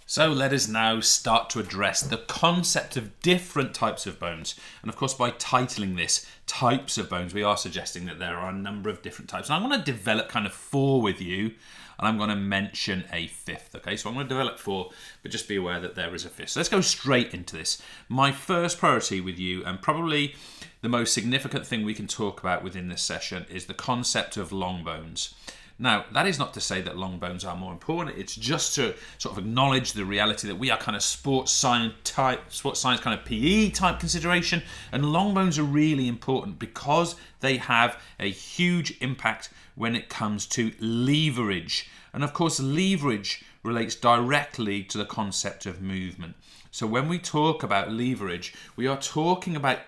So let us now start to address the concept of different types of bones. And of course, by titling this types of bones, we are suggesting that there are a number of different types. And I'm going to develop kind of 4 with you, and I'm going to mention a 5th. Okay, so I'm going to develop 4, but just be aware that there is a 5th. So let's go straight into this. My first priority with you, and probably the most significant thing we can talk about within this session, is the concept of long bones. Now, that is not to say that long bones are more important. It's just to sort of acknowledge the reality that we are kind of sports science kind of PE type consideration, and long bones are really important because they have a huge impact when it comes to leverage. And of course, leverage relates directly to the concept of movement. So when we talk about leverage, we are talking about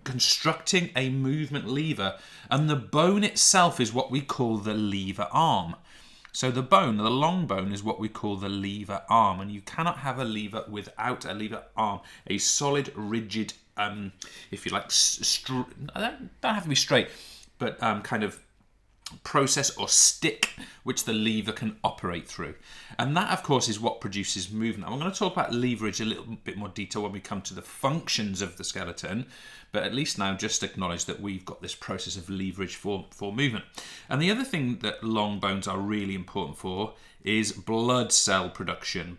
constructing a movement lever, and the bone itself is what we call the lever arm. So the long bone, is what we call the lever arm, and you cannot have a lever without a lever arm. A solid, rigid, if you like, don't have to be straight, but kind of process or stick which the lever can operate through. And that, of course, is what produces movement. I'm going to talk about leverage a little bit more detail when we come to the functions of the skeleton, but at least now just acknowledge that we've got this process of leverage for movement. And the other thing that long bones are really important for is blood cell production.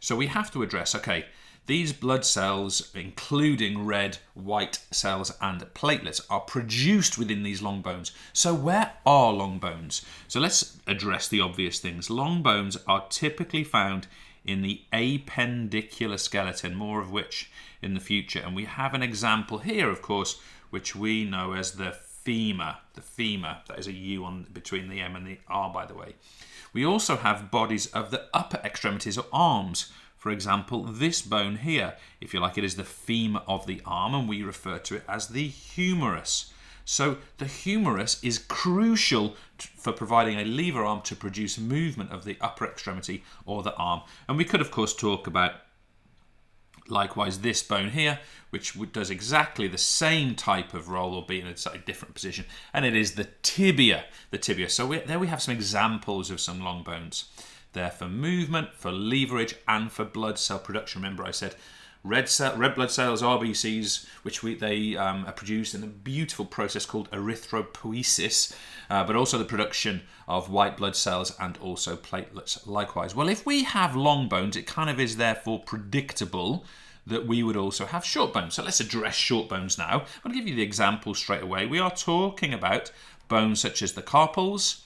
So we have to address, okay, these blood cells, including red, white cells and platelets, are produced within these long bones. So where are long bones? So let's address the obvious things. Long bones are typically found in the appendicular skeleton, more of which in the future. And we have an example here, of course, which we know as the femur. The femur, that is a U on between the M and the R, by the way. We also have bodies of the upper extremities or arms. For example, this bone here, if you like, it is the femur of the arm, and we refer to it as the humerus. So the humerus is crucial for providing a lever arm to produce movement of the upper extremity or the arm. And we could, of course, talk about likewise this bone here, which does exactly the same type of role, albeit in a slightly different position, and it is the tibia. So there we have some examples of some long bones. They're for movement, for leverage, and for blood cell production. Remember I said red blood cells, RBCs, which they are produced in a beautiful process called erythropoiesis, but also the production of white blood cells and also platelets likewise. Well, if we have long bones, it kind of is therefore predictable that we would also have short bones. So let's address short bones now. I'm going to give you the example straight away. We are talking about bones such as the carpals,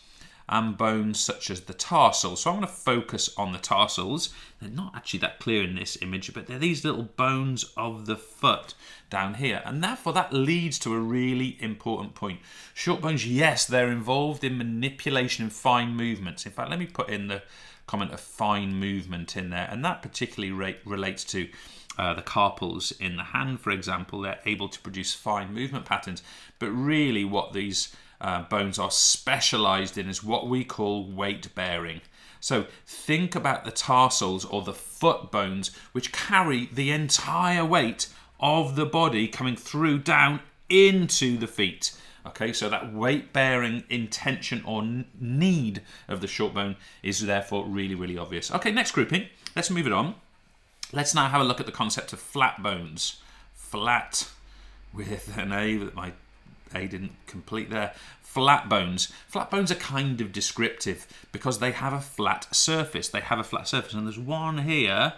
and bones such as the tarsals. So I'm going to focus on the tarsals. They're not actually that clear in this image, but they're these little bones of the foot down here. And therefore that leads to a really important point. Short bones, yes, they're involved in manipulation and fine movements. In fact, let me put in the comment of fine movement in there. And that particularly relates to the carpals in the hand, for example. They're able to produce fine movement patterns. But really what these bones are specialized in is what we call weight bearing. So think about the tarsals or the foot bones, which carry the entire weight of the body coming through down into the feet. Okay, so that weight bearing intention or need of the short bone is therefore really, really obvious. Okay, next grouping. Let's move it on. Let's now have a look at the concept of flat bones. Flat with an A that my A didn't complete there. Flat bones. Flat bones are kind of descriptive because they have a flat surface. And there's one here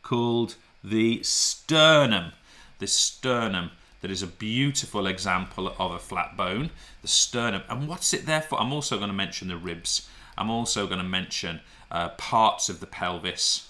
called the sternum. The sternum, that is a beautiful example of a flat bone. The sternum. And what's it there for? I'm also going to mention the ribs. I'm also going to mention parts of the pelvis.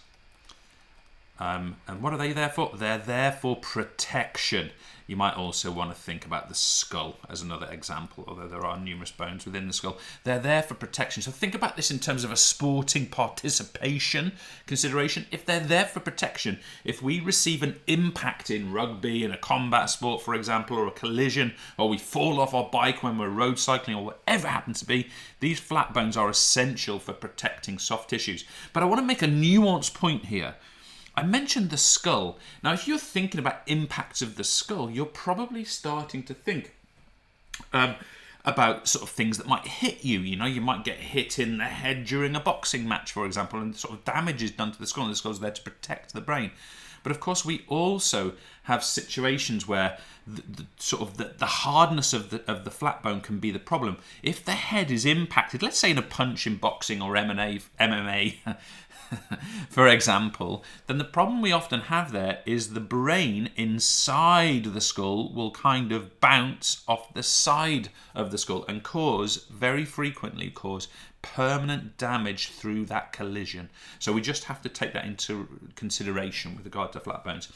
And what are they there for? They're there for protection. You might also want to think about the skull as another example, although there are numerous bones within the skull. They're there for protection. So think about this in terms of a sporting participation consideration. If they're there for protection, if we receive an impact in rugby, in a combat sport, for example, or a collision, or we fall off our bike when we're road cycling, or whatever it happens to be, these flat bones are essential for protecting soft tissues. But I want to make a nuanced point here. I mentioned the skull. Now, if you're thinking about impacts of the skull, you're probably starting to think about sort of things that might hit you. You know, you might get hit in the head during a boxing match, for example, and sort of damage is done to the skull, and the skull's there to protect the brain. But of course, we also have situations where the hardness of the flat bone can be the problem. If the head is impacted, let's say in a punch in boxing or MMA, for example, then the problem we often have there is the brain inside the skull will kind of bounce off the side of the skull and very frequently cause permanent damage through that collision. So we just have to take that into consideration with regard to flat bones.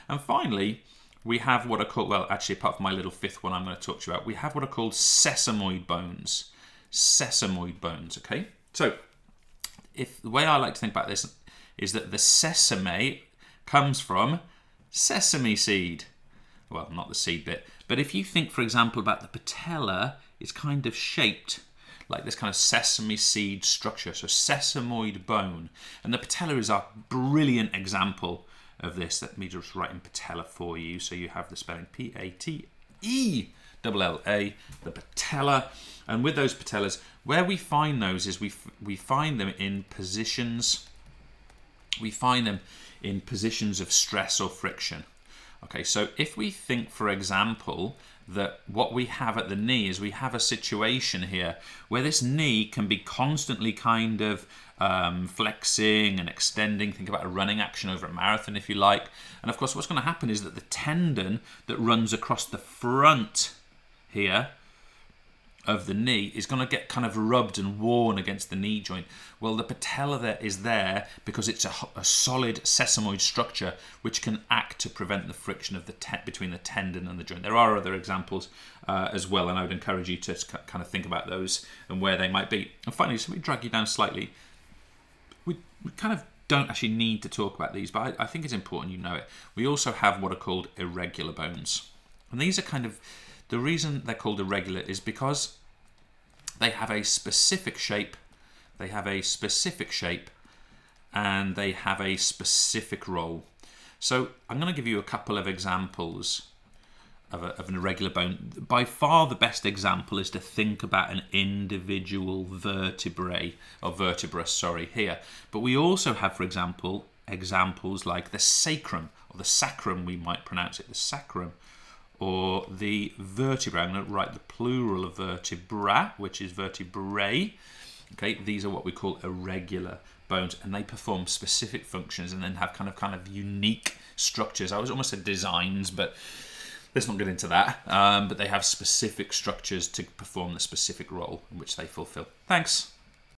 And finally, we have what are called, well, actually, apart from my little fifth one I'm going to talk to you about, we have what are called sesamoid bones. Sesamoid bones, okay? So, the way I like to think about this is that the sesame comes from sesame seed. Well, not the seed bit. But if you think, for example, about the patella, it's kind of shaped like this kind of sesame seed structure, so sesamoid bone. And the patella is a brilliant example of this. Let me just write in patella for you so you have the spelling Patella, the patella. And with those patellas, where we find those is we find them in positions. We find them in positions of stress or friction. Okay, so if we think, for example, that what we have at the knee is we have a situation here where this knee can be constantly kind of flexing and extending. Think about a running action over a marathon, if you like. And of course, what's going to happen is that the tendon that runs across the front here of the knee is going to get kind of rubbed and worn against the knee joint. Well, the patella there is there because it's a solid sesamoid structure which can act to prevent the friction of between the tendon and the joint. There are other examples as well, and I would encourage you to kind of think about those and where they might be. And finally, so let me drag you down slightly. We kind of don't actually need to talk about these, but I think it's important you know it. We also have what are called irregular bones. And these are kind of, the reason they're called irregular is because they have a specific shape, and they have a specific role. So I'm going to give you a couple of examples of an irregular bone. By far the best example is to think about an individual vertebra here. But we also have, for example, examples like the sacrum, or the sacrum we might pronounce it, the sacrum, or the vertebra. I'm going to write the plural of vertebra, which is vertebrae. Okay, these are what we call irregular bones, and they perform specific functions and then have kind of unique structures. I was almost said designs, but let's not get into that. But they have specific structures to perform the specific role in which they fulfill. Thanks.